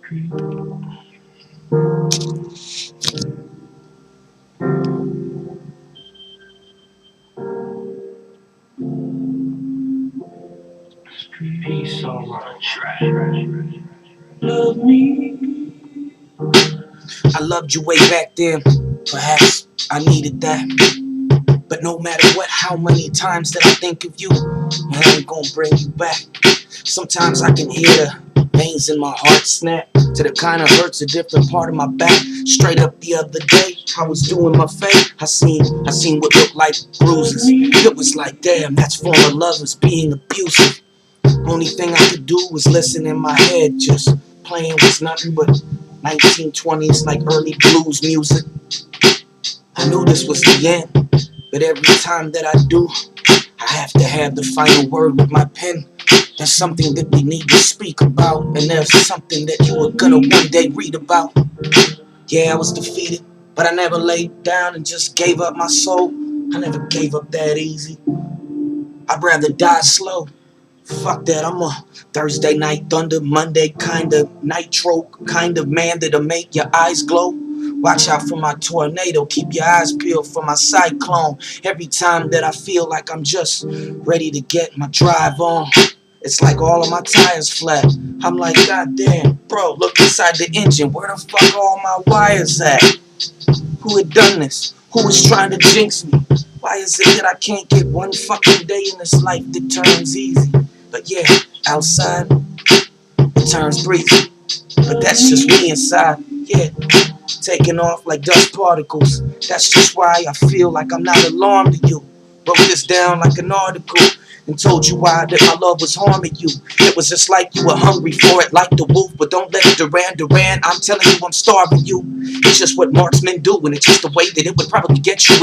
Peace all on the track. Love me. I loved you way back then. Perhaps I needed that. But no matter what, how many times that I think of you, I ain't gonna bring you back. Sometimes I can hear the veins in my heart snap to the kind of hurts a different part of my back. Straight up the other day, I was doing my thing. I seen what looked like bruises. It was like, damn, that's former lovers being abusive. Only thing I could do was listen in my head. Just playing was nothing but 1920s, like early blues music. I knew this was the end, but every time that I do, I have to have the final word with my pen. There's something that we need to speak about, and there's something that you were gonna one day read about. Yeah, I was defeated, but I never laid down and just gave up my soul. I never gave up that easy. I'd rather die slow. Fuck that, I'm a Thursday night thunder, Monday kinda nitro kind of man that'll make your eyes glow. Watch out for my tornado, keep your eyes peeled for my cyclone. Every time that I feel like I'm just ready to get my drive on, it's like all of my tires flat. I'm like, god damn, bro, look inside the engine, where the fuck are all my wires at? Who had done this? Who was trying to jinx me? Why is it that I can't get one fucking day in this life that turns easy? But yeah, outside, it turns breezy. But that's just me inside, yeah, taking off like dust particles. That's just why I feel like I'm not alarmed to you. Wrote this down like an article and told you why that my love was harming you. It was just like you were hungry for it like the wolf, but don't let it Duran. I'm telling you I'm starving you. It's just what marksmen do, and it's just the way that it would probably get you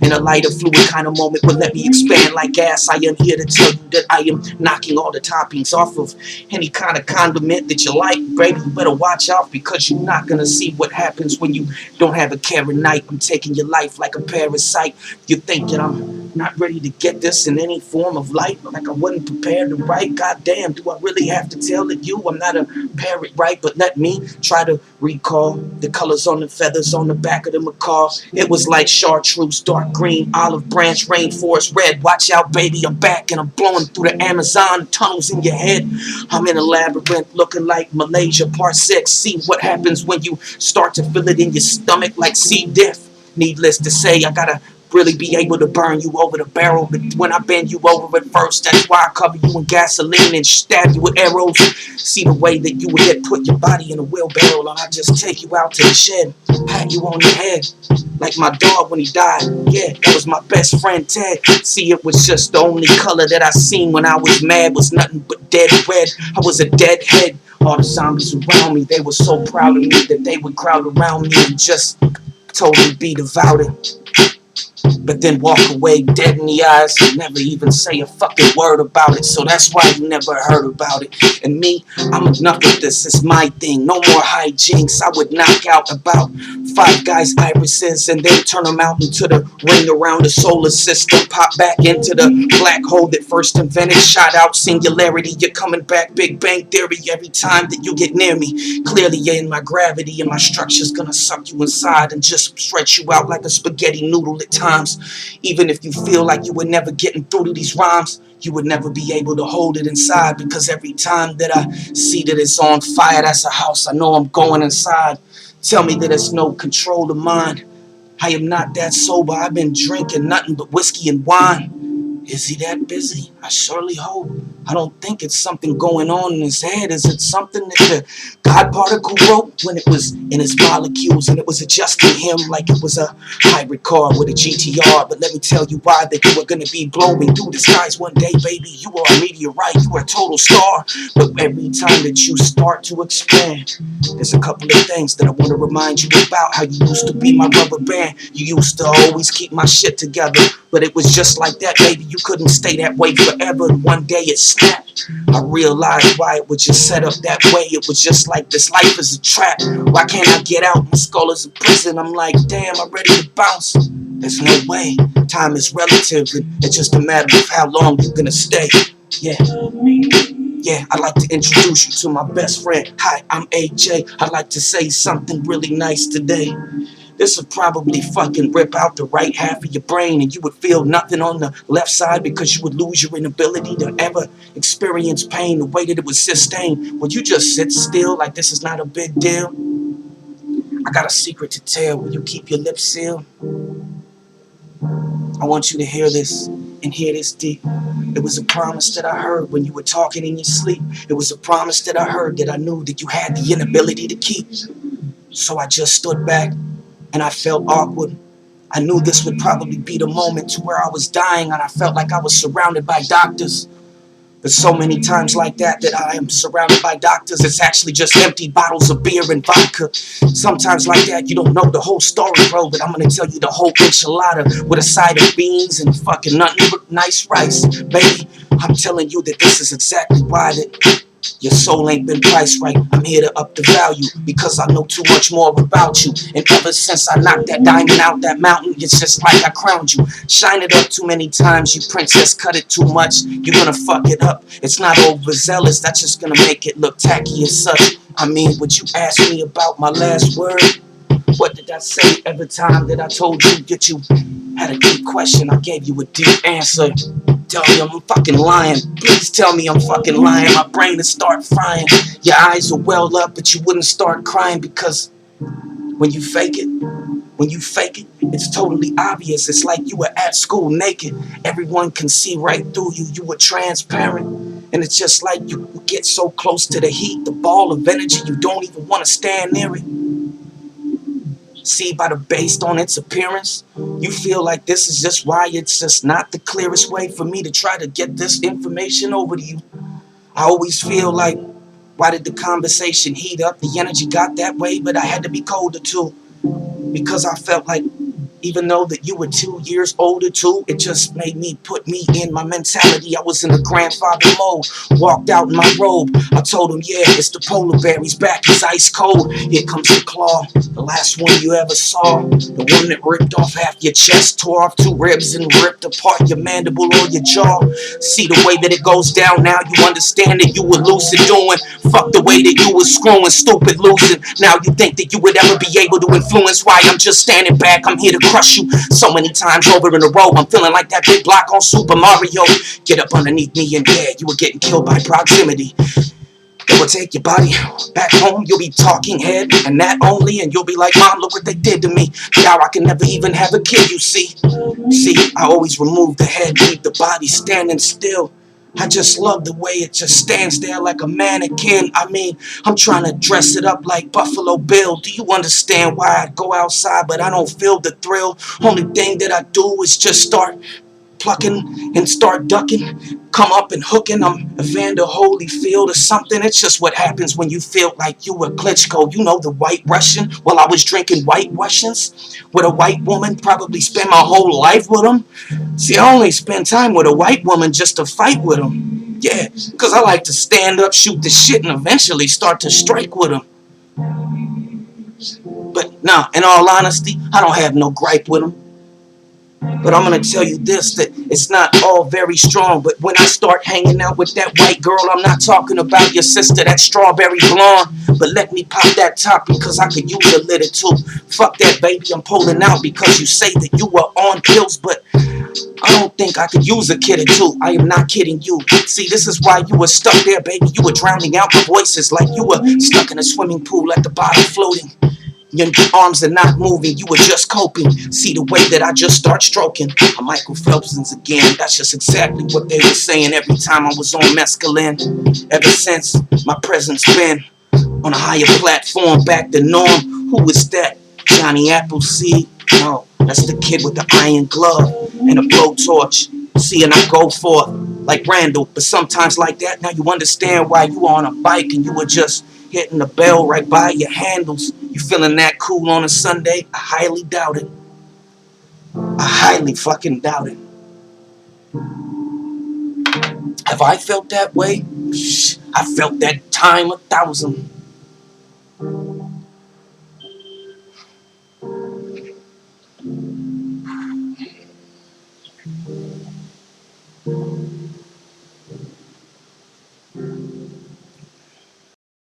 in a lighter fluid kind of moment. But let me expand like gas. I am here to tell you that I am knocking all the toppings off of any kind of condiment that you like, baby. You better watch out, because you're not gonna see what happens when you don't have a care at night. I'm taking your life like a parasite. You think that I'm not ready to get this in any form of light, like I wasn't prepared to write. God damn, do I really have to tell it you? I'm not a parrot, right? But let me try to recall the colors on the feathers on the back of the macaw. It was like chartreuse, dark green, olive branch, rainforest red. Watch out, baby, I'm back and I'm blowing through the Amazon tunnels in your head. I'm in a labyrinth looking like Malaysia Part 6. See what happens when you start to feel it in your stomach like C. diff. Needless to say, I gotta really be able to burn you over the barrel. But when I bend you over at first, that's why I cover you in gasoline and stab you with arrows. See the way that you would get put your body in a wheelbarrow, and I just take you out to the shed, pat you on the head like my dog when he died. Yeah, that was my best friend Ted. See, it was just the only color that I seen when I was mad was nothing but dead red. I was a deadhead. All the zombies around me, they were so proud of me that they would crowd around me and just totally be devoured, but then walk away dead in the eyes and never even say a fucking word about it. So that's why you never heard about it. And me, I'm enough of this, it's my thing. No more hijinks. I would knock out about 5 guys' irises and then turn them out into the ring around the solar system. Pop back into the black hole that first invented. Shot out singularity, you're coming back. Big Bang Theory every time that you get near me. Clearly you're in my gravity and my structure's gonna suck you inside and just stretch you out like a spaghetti noodle at times. Even if you feel like you were never getting through to these rhymes, you would never be able to hold it inside, because every time that I see that it's on fire, that's a house I know I'm going inside. Tell me that it's no control of mine. I am not that sober. I've been drinking nothing but whiskey and wine. Is he that busy? I surely hope. I don't think it's something going on in his head. Is it something that the God particle wrote when it was in his molecules and it was adjusting him like it was a hybrid car with a GTR? But let me tell you why that you are going to be blowing through the skies one day, baby. You are a meteorite. You are a total star. But every time that you start to expand, there's a couple of things that I want to remind you about. How you used to be my rubber band. You used to always keep my shit together. But it was just like that, baby. You couldn't stay that way forever. And one day it snapped. I realized why it was just set up that way. It was just like this life is a trap. Why can't I get out? My skull is a prison. I'm like, damn, I'm ready to bounce. There's no way. Time is relative. And it's just a matter of how long you're gonna stay. Yeah. Yeah, I'd like to introduce you to my best friend. Hi, I'm AJ. I'd like to say something really nice today. This would probably fucking rip out the right half of your brain, and you would feel nothing on the left side because you would lose your inability to ever experience pain the way that it was sustained. Would you just sit still like this is not a big deal? I got a secret to tell. Will you keep your lips sealed? I want you to hear this and hear this deep. It was a promise that I heard when you were talking in your sleep. It was a promise that I heard that I knew that you had the inability to keep. So I just stood back and I felt awkward. I knew this would probably be the moment to where I was dying and I felt like I was surrounded by doctors. There's so many times like that I am surrounded by doctors. It's actually just empty bottles of beer and vodka. Sometimes like that you don't know the whole story, bro, but I'm gonna tell you the whole enchilada with a side of beans and fucking nothing but nice rice. Baby, I'm telling you that this is exactly why that your soul ain't been priced right. I'm here to up the value because I know too much more about you. And ever since I knocked that diamond out that mountain, it's just like I crowned you. Shine it up too many times, you princess, cut it too much, you're gonna fuck it up. It's not overzealous, that's just gonna make it look tacky as such. I mean, would you ask me about my last word? What did I say every time that I told you that you had a deep question? I gave you a deep answer. Tell me I'm fucking lying. Please tell me I'm fucking lying. My brain would start frying. Your eyes will well up, but you wouldn't start crying because when you fake it, it's totally obvious. It's like you were at school naked. Everyone can see right through you. You were transparent. And it's just like you get so close to the heat, the ball of energy, you don't even want to stand near it. See, based on its appearance, you feel like this is just why it's just not the clearest way for me to try to get this information over to you. I always feel like, why did the conversation heat up? The energy got that way, but I had to be colder too. Because I felt like even though that you were 2 years older too, it just made me put me in my mentality. I was in a grandfather mode. Walked out in my robe. I told him, yeah, it's the polar bear. He's back. He's ice cold. Here comes the claw. The last one you ever saw. The one that ripped off half your chest, tore off 2 ribs, and ripped apart your mandible or your jaw. See the way that it goes down now. You understand that you were lucid doing. Fuck the way that you were screwing, stupid losing. Now you think that you would ever be able to influence why I'm just standing back. I'm here to crush you so many times over in a row. I'm feeling like that big block on Super Mario. Get up underneath me and yeah, you were getting killed by proximity. They will take your body back home. You'll be talking head and that only, and you'll be like, Mom, look what they did to me. Now I can never even have a kid, you see. See, I always remove the head, leave the body standing still. I just love the way it just stands there like a mannequin. I mean, I'm trying to dress it up like Buffalo Bill. Do you understand why I go outside but I don't feel the thrill? Only thing that I do is just start plucking and start ducking, come up and hooking. I'm Evander Holyfield or something. It's just what happens when you feel like you were Klitschko. You know, the White Russian. Well, I was drinking White Russians with a white woman, probably spend my whole life with them. See, I only spend time with a white woman just to fight with them. Yeah, because I like to stand up, shoot the shit, and eventually start to strike with them. But nah, in all honesty, I don't have no gripe with them. But I'm gonna tell you this, that it's not all very strong. But when I start hanging out with that white girl, I'm not talking about your sister, that strawberry blonde. But let me pop that top because I could use a little too. Fuck that, baby, I'm pulling out because you say that you were on pills, but I don't think I could use a kid or two. I am not kidding you. See, this is why you were stuck there, baby. You were drowning out my voices like you were stuck in a swimming pool at the bottom floating. Your arms are not moving, you were just coping. See the way that I just start stroking. I'm Michael Phelpson's again. That's just exactly what they were saying every time I was on mescaline. Ever since, my presence been on a higher platform, back to norm. Who is that? Johnny Appleseed? No, that's the kid with the iron glove and a blowtorch. See, and I go for it like Randall, but sometimes like that, now you understand why you were on a bike and you were just hitting the bell right by your handles. You feeling that cool on a Sunday? I highly doubt it. I highly fucking doubt it. Have I felt that way? I felt that time 1,000.